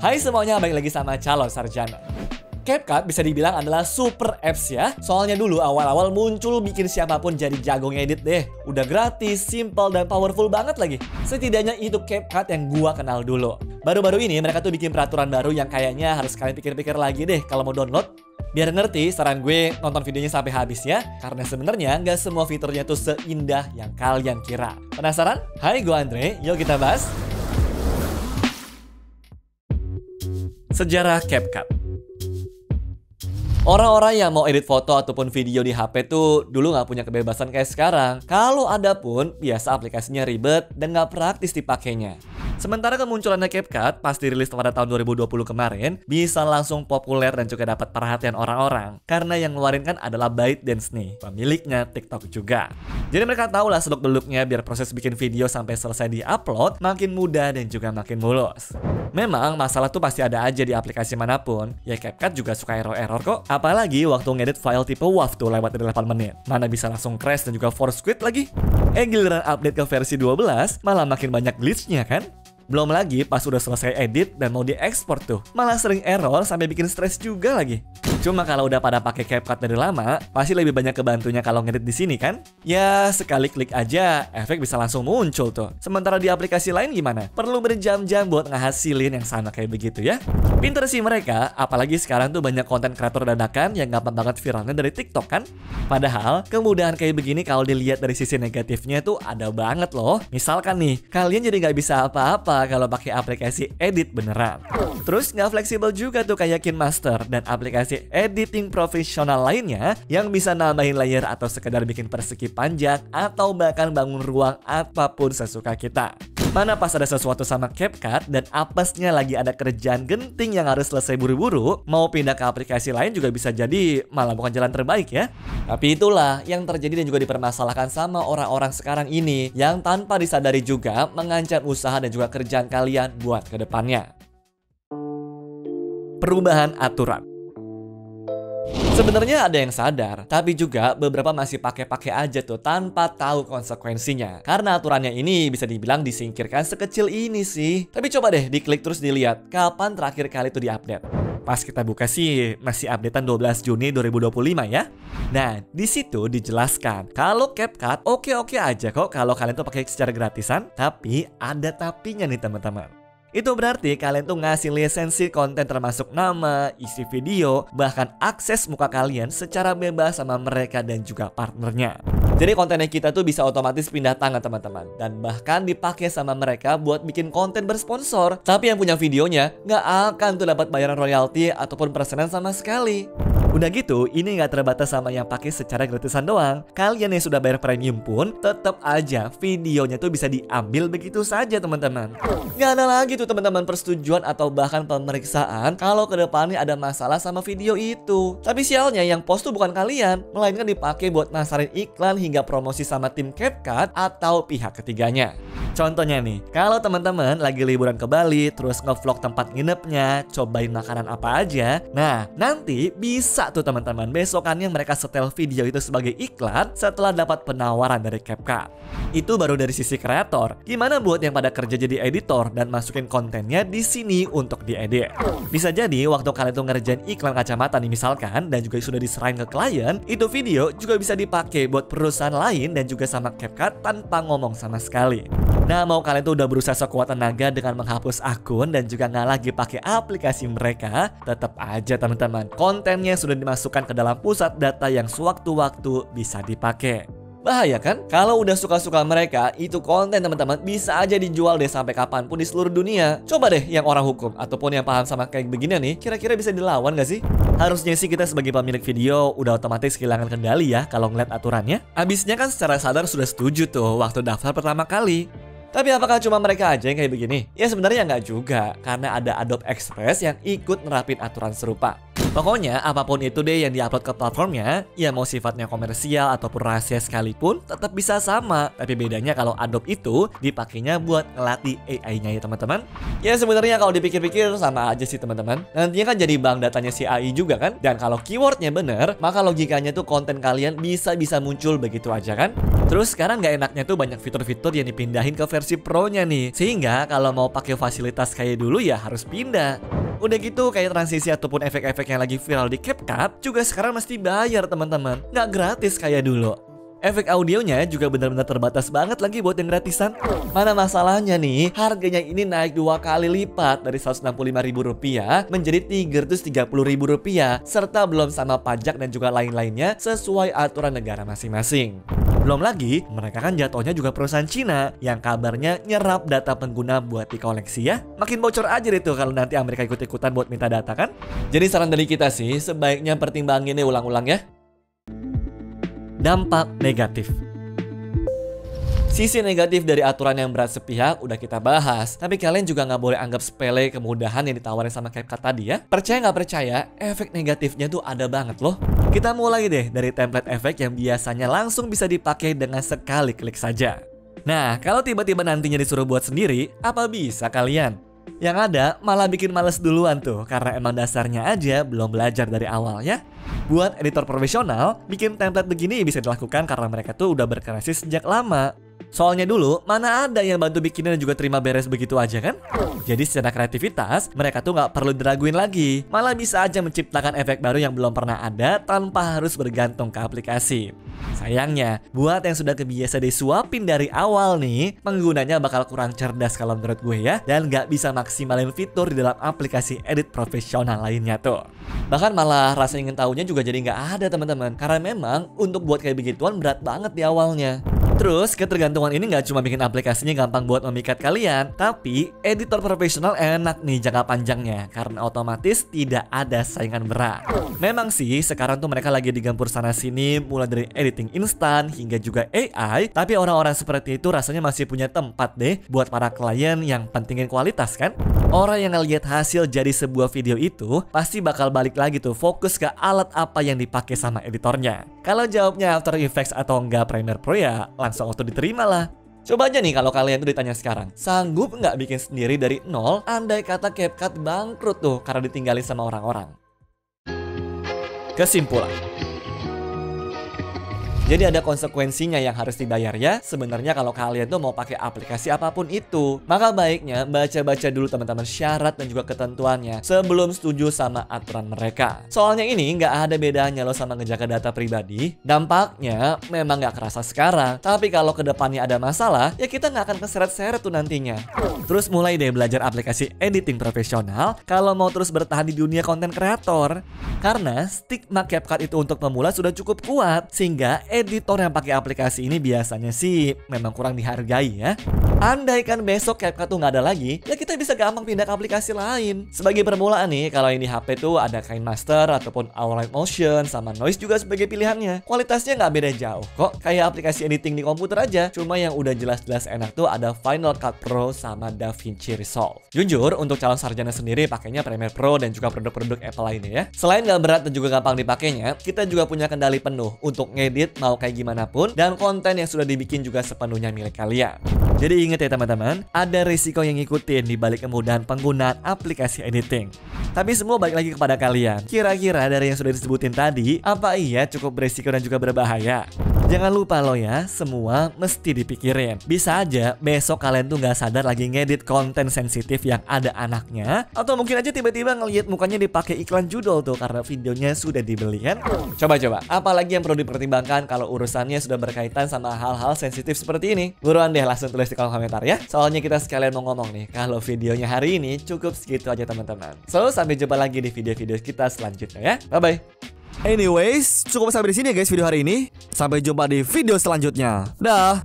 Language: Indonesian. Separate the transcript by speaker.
Speaker 1: Hai semuanya, balik lagi sama Calon Sarjana. CapCut bisa dibilang adalah super apps ya. Soalnya dulu awal-awal muncul bikin siapapun jadi jago ngedit deh. Udah gratis, simple, dan powerful banget lagi. Setidaknya itu CapCut yang gua kenal dulu. Baru-baru ini mereka tuh bikin peraturan baru yang kayaknya harus kalian pikir-pikir lagi deh kalau mau download. Biar ngerti, saran gue nonton videonya sampai habis ya. Karena sebenarnya nggak semua fiturnya tuh seindah yang kalian kira. Penasaran? Hai, gue Andre. Yuk kita bahas. Sejarah CapCut. Orang-orang yang mau edit foto ataupun video di HP tuh dulu nggak punya kebebasan kayak sekarang. Kalau ada pun, biasa aplikasinya ribet dan nggak praktis dipakainya. Sementara kemunculannya CapCut pas dirilis pada tahun 2020 kemarin, bisa langsung populer dan juga dapat perhatian orang-orang. Karena yang ngeluarin kan adalah ByteDance nih, pemiliknya TikTok juga. Jadi mereka tahu lah seluk-beluknya biar proses bikin video sampai selesai di-upload makin mudah dan juga makin mulus. Memang masalah tuh pasti ada aja di aplikasi manapun. Ya CapCut juga suka error-error kok. Apalagi waktu ngedit file tipe WAV tuh lewat dari 8 menit. Mana bisa langsung crash dan juga force quit lagi. Giliran update ke versi 12 malah makin banyak glitch-nya kan? Belum lagi pas udah selesai edit dan mau diekspor tuh, malah sering error sampai bikin stres juga lagi. Cuma kalau udah pada pakai CapCut dari lama, pasti lebih banyak kebantunya kalau ngedit di sini kan? Ya sekali klik aja, efek bisa langsung muncul tuh. Sementara di aplikasi lain gimana? Perlu berjam-jam buat ngehasilin yang sama kayak begitu ya. Pinter sih mereka, apalagi sekarang tuh banyak konten kreator dadakan yang gampang banget viralnya dari TikTok kan? Padahal kemudahan kayak begini kalau dilihat dari sisi negatifnya tuh ada banget loh. Misalkan nih, kalian jadi nggak bisa apa-apa kalau pakai aplikasi edit beneran. Terus nggak fleksibel juga tuh kayak KineMaster dan aplikasi editing profesional lainnya yang bisa nambahin layer atau sekedar bikin persegi panjang atau bahkan bangun ruang apapun sesuka kita. Mana pas ada sesuatu sama CapCut dan apesnya lagi ada kerjaan genting yang harus selesai buru-buru, mau pindah ke aplikasi lain juga bisa jadi malah bukan jalan terbaik ya. Tapi itulah yang terjadi dan juga dipermasalahkan sama orang-orang sekarang ini yang tanpa disadari juga mengancam usaha dan juga kerjaan kalian buat ke depannya. Perubahan aturan. Sebenarnya ada yang sadar, tapi juga beberapa masih pakai-pakai aja tuh tanpa tahu konsekuensinya. Karena aturannya ini bisa dibilang disingkirkan sekecil ini sih. Tapi coba deh diklik terus dilihat kapan terakhir kali itu diupdate. Pas kita buka sih masih updatean 12 Juni 2025 ya. Nah, di situ dijelaskan kalau CapCut oke-oke aja kok kalau kalian tuh pakai secara gratisan, tapi ada tapinya nih teman-teman. Itu berarti kalian tuh ngasih lisensi konten termasuk nama, isi video, bahkan akses muka kalian secara bebas sama mereka dan juga partnernya. Jadi kontennya kita tuh bisa otomatis pindah tangan teman-teman. Dan bahkan dipakai sama mereka buat bikin konten bersponsor. Tapi yang punya videonya nggak akan tuh dapat bayaran royalti ataupun persenan sama sekali. Udah gitu, ini nggak terbatas sama yang pakai secara gratisan doang. Kalian yang sudah bayar premium pun tetap aja videonya tuh bisa diambil begitu saja teman-teman. Nggak ada lagi tuh teman-teman persetujuan atau bahkan pemeriksaan kalau kedepannya ada masalah sama video itu. Tapi sialnya yang post tuh bukan kalian, melainkan dipakai buat nasarin iklan hingga promosi sama tim CapCut atau pihak ketiganya. Contohnya nih, kalau teman-teman lagi liburan ke Bali, terus ngevlog tempat nginepnya, cobain makanan apa aja. Nah, nanti bisa tuh teman-teman besokannya mereka setel video itu sebagai iklan setelah dapat penawaran dari CapCut. Itu baru dari sisi kreator. Gimana buat yang pada kerja jadi editor dan masukin kontennya di sini untuk diedit? Bisa jadi waktu kalian tuh ngerjain iklan kacamata nih misalkan dan juga sudah diserahin ke klien, itu video juga bisa dipakai buat perusahaan lain dan juga sama CapCut tanpa ngomong sama sekali. Nah, mau kalian tuh udah berusaha sekuat tenaga dengan menghapus akun dan juga nggak lagi pakai aplikasi mereka, tetap aja teman-teman, kontennya sudah dimasukkan ke dalam pusat data yang sewaktu-waktu bisa dipakai. Bahaya kan? Kalau udah suka-suka mereka, itu konten teman-teman bisa aja dijual deh sampai kapanpun di seluruh dunia. Coba deh yang orang hukum ataupun yang paham sama kayak begini nih, kira-kira bisa dilawan gak sih? Harusnya sih kita sebagai pemilik video udah otomatis kehilangan kendali ya kalau ngeliat aturannya. Abisnya kan secara sadar sudah setuju tuh waktu daftar pertama kali. Tapi apakah cuma mereka aja yang kayak begini? Ya sebenarnya nggak juga, karena ada Adobe Express yang ikut nerapin aturan serupa. Pokoknya apapun itu deh yang diupload ke platformnya, ya mau sifatnya komersial ataupun rahasia sekalipun tetap bisa sama. Tapi bedanya kalau Adobe itu dipakainya buat ngelatih AI-nya ya teman-teman. Ya sebenarnya kalau dipikir-pikir sama aja sih teman-teman. Nantinya kan jadi bank datanya si AI juga kan. Dan kalau keywordnya bener, maka logikanya tuh konten kalian bisa muncul begitu aja kan. Terus sekarang nggak enaknya tuh banyak fitur-fitur yang dipindahin ke versi Pro-nya nih. Sehingga kalau mau pakai fasilitas kayak dulu ya harus pindah. Udah gitu kayak transisi ataupun efek-efek yang lagi viral di CapCut juga sekarang mesti bayar teman-teman, nggak gratis kayak dulu. Efek audionya juga benar-benar terbatas banget lagi buat yang gratisan. Mana masalahnya nih, harganya ini naik 2 kali lipat dari Rp165.000 menjadi Rp330.000, serta belum sama pajak dan juga lain-lainnya sesuai aturan negara masing-masing. Belum lagi, mereka kan jatuhnya juga perusahaan Cina yang kabarnya nyerap data pengguna buat dikoleksi ya. Makin bocor aja deh tuh kalau nanti Amerika ikut-ikutan buat minta data kan. Jadi saran dari kita sih, sebaiknya pertimbangin deh ulang-ulang ya. Dampak negatif. Sisi negatif dari aturan yang berat sepihak udah kita bahas, tapi kalian juga nggak boleh anggap sepele kemudahan yang ditawarin sama CapCut tadi ya. Percaya nggak percaya, efek negatifnya tuh ada banget loh. Kita mulai deh dari template efek yang biasanya langsung bisa dipakai dengan sekali klik saja. Nah, kalau tiba-tiba nantinya disuruh buat sendiri, apa bisa kalian? Yang ada malah bikin males duluan tuh, karena emang dasarnya aja belum belajar dari awal ya. Buat editor profesional, bikin template begini bisa dilakukan karena mereka tuh udah berkreasi sejak lama. Soalnya dulu, mana ada yang bantu bikinnya dan juga terima beres begitu aja kan? Jadi secara kreativitas, mereka tuh nggak perlu diraguin lagi. Malah bisa aja menciptakan efek baru yang belum pernah ada tanpa harus bergantung ke aplikasi. Sayangnya, buat yang sudah kebiasa disuapin dari awal nih, penggunanya bakal kurang cerdas kalau menurut gue ya. Dan nggak bisa maksimalin fitur di dalam aplikasi edit profesional lainnya tuh. Bahkan malah rasa ingin tahunya juga jadi nggak ada teman-teman. Karena memang untuk buat kayak begituan berat banget di awalnya. Terus ketergantungan ini nggak cuma bikin aplikasinya gampang buat memikat kalian, tapi editor profesional enak nih jangka panjangnya karena otomatis tidak ada saingan berat. Memang sih sekarang tuh mereka lagi digempur sana sini mulai dari editing instan hingga juga AI, tapi orang-orang seperti itu rasanya masih punya tempat deh buat para klien yang pentingin kualitas kan? Orang yang ngeliat hasil jadi sebuah video itu pasti bakal balik lagi tuh fokus ke alat apa yang dipakai sama editornya. Kalau jawabnya After Effects atau enggak Premiere Pro ya langsung auto diterima lah. Coba aja nih kalau kalian tuh ditanya sekarang, sanggup nggak bikin sendiri dari nol andai kata CapCut bangkrut tuh karena ditinggalin sama orang-orang? Kesimpulan. Jadi ada konsekuensinya yang harus dibayar ya. Sebenarnya kalau kalian tuh mau pakai aplikasi apapun itu, maka baiknya baca-baca dulu teman-teman syarat dan juga ketentuannya sebelum setuju sama aturan mereka. Soalnya ini nggak ada bedanya loh sama ngejaga data pribadi. Dampaknya memang nggak kerasa sekarang, tapi kalau kedepannya ada masalah, ya kita nggak akan keseret-seret tuh nantinya. Terus mulai deh belajar aplikasi editing profesional kalau mau terus bertahan di dunia konten kreator. Karena stigma CapCut itu untuk pemula sudah cukup kuat, sehingga editor yang pakai aplikasi ini biasanya sih memang kurang dihargai ya. Andaikan besok CapCut tuh nggak ada lagi, ya kita bisa gampang pindah ke aplikasi lain. Sebagai permulaan nih, kalau ini HP tuh ada KineMaster ataupun Auralight Motion sama Noise juga sebagai pilihannya. Kualitasnya nggak beda jauh kok, kayak aplikasi editing di komputer aja. Cuma yang udah jelas-jelas enak tuh ada Final Cut Pro sama DaVinci Resolve. Jujur, untuk calon sarjana sendiri pakainya Premiere Pro dan juga produk-produk Apple lainnya ya. Selain nggak berat dan juga gampang dipakainya, kita juga punya kendali penuh untuk ngedit mau kayak gimana pun, dan konten yang sudah dibikin juga sepenuhnya milik kalian. Jadi ingat ya teman-teman, ada risiko yang ngikutin di balik kemudahan penggunaan aplikasi editing. Tapi semua balik lagi kepada kalian. Kira-kira dari yang sudah disebutin tadi, apa iya cukup berisiko dan juga berbahaya? Jangan lupa loh ya, semua mesti dipikirin. Bisa aja besok kalian tuh nggak sadar lagi ngedit konten sensitif yang ada anaknya, atau mungkin aja tiba-tiba ngelihat mukanya dipakai iklan judul tuh karena videonya sudah dibeli kan? Coba-coba, apalagi yang perlu dipertimbangkan kalau urusannya sudah berkaitan sama hal-hal sensitif seperti ini? Buruan deh langsung tulis di kolom komentar ya. Soalnya kita sekalian mau ngomong nih, kalau videonya hari ini cukup segitu aja teman-teman. So, sampai jumpa lagi di video-video kita selanjutnya ya. Bye-bye. Anyways, cukup sampai di sini ya guys video hari ini. Sampai jumpa di video selanjutnya. Dah.